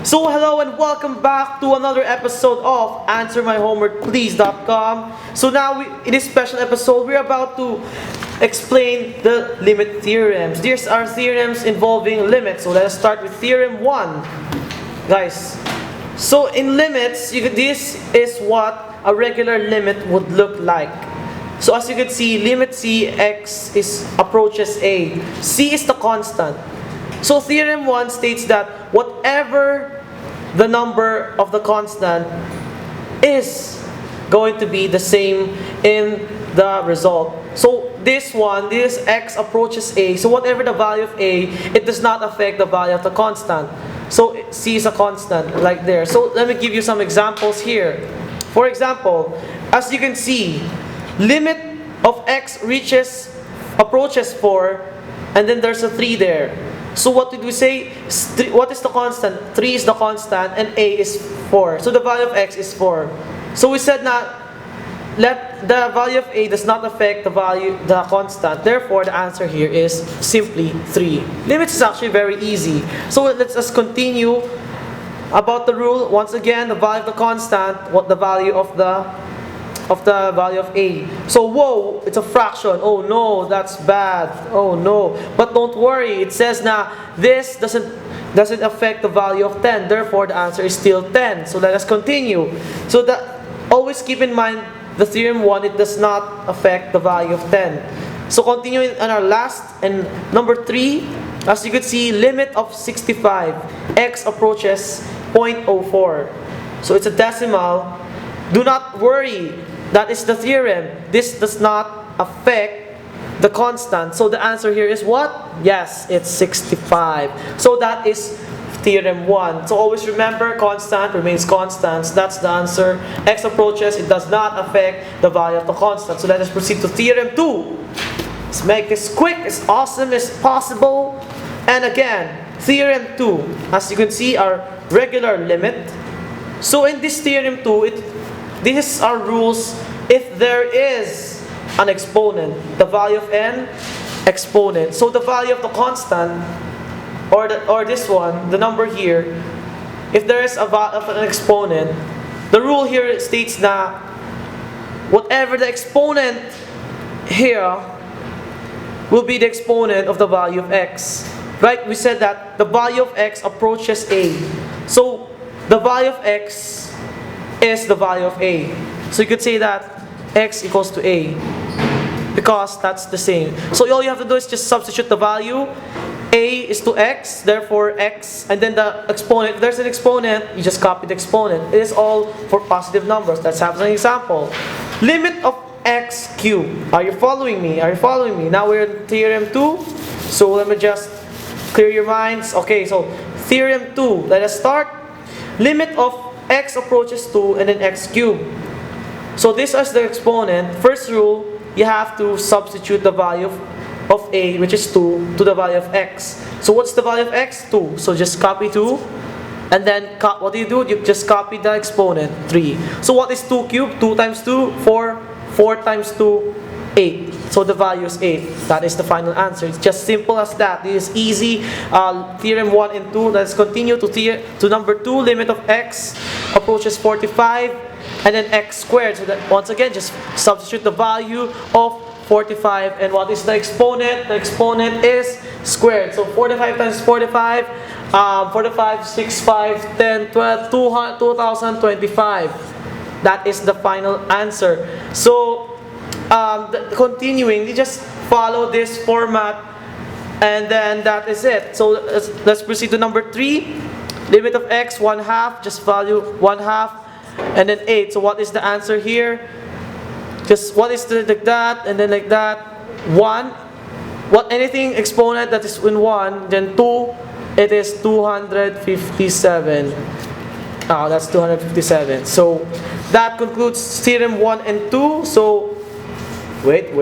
So hello and welcome back to another episode of AnswerMyHomeworkPlease.com. So now in this special episode, we're about to explain the limit theorems. These are theorems involving limits. So let us start with theorem 1. Guys, so in limits, this is what a regular limit would look like. So as you can see, limit c x approaches a. C is the constant. So theorem 1 states that whatever the number of the constant is going to be the same in the result. So this x approaches a. So whatever the value of a, it does not affect the value of the constant. So c is a constant, like there. So let me give you some examples here. For example, as you can see, limit of x approaches 4, and then there's a 3 there. So what did we say? What is the constant? 3 is the constant and a is 4. So the value of x is 4. So we said that let the value of a does not affect the constant. Therefore, the answer here is simply 3. Limits is actually very easy. So let's just continue about the rule. Once again, the value of the constant, what the value of the value of a. So whoa, it's a fraction. Oh no, that's bad. Oh no. But don't worry, it says now this doesn't affect the value of 10. Therefore, the answer is still 10. So let us continue. So always keep in mind the theorem 1, it does not affect the value of 10. So continuing on our last and number 3, as you can see, limit of 65, x approaches 0.04. So it's a decimal. Do not worry, that is the theorem. This does not affect the constant. So the answer here is what? Yes, it's 65. So that is theorem 1. So always remember, constant remains constant. That's the answer. X approaches, it does not affect the value of the constant. So let us proceed to theorem 2. Let's make this quick, as awesome as possible. And again, theorem 2. As you can see, our regular limit. So in this theorem 2, these are rules if there is an exponent, the value of n, exponent. So the value of the constant, or this one, the number here, if there is an exponent, the rule here states that whatever the exponent here will be the exponent of the value of x. Right? We said that the value of x approaches a. So the value of x is the value of a. So you could say that x equals to a, because that's the same. So all you have to do is just substitute the value. A is to x, therefore x, and then the exponent. If there's an exponent, you just copy the exponent. It is all for positive numbers. Let's have an example. Limit of x cubed. Are you following me? Are you following me? Now we're in theorem 2. So let me just clear your minds. Okay, so theorem 2. Let us start. Limit of x approaches 2 and then x cubed. So this is the exponent. First rule, you have to substitute the value of a, which is 2, to the value of x. So what's the value of x? 2. So just copy 2. And then what do? You just copy the exponent, 3. So what is 2 cubed? 2 times 2, 4. 4 times 2, 8. So the value is 8. That is the final answer. It's just simple as that. This is easy. Theorem 1 and 2. Let's continue to number 2. Limit of x approaches 45. And then x squared. So that once again, just substitute the value of 45. And what is the exponent? The exponent is squared. So 45 times 45. 45, 6, 5, 10, 12, 2025. That is the final answer. So continuing, you just follow this format, and then that is it. So let's proceed to number 3. Limit of x 1/2. Just value 1/2, and then 8. So what is the answer here? Just what is like that, and then like that. 1. Anything exponent that is in 1, then 2. It is 257. That's 257. So that concludes theorem 1 and 2. So wait.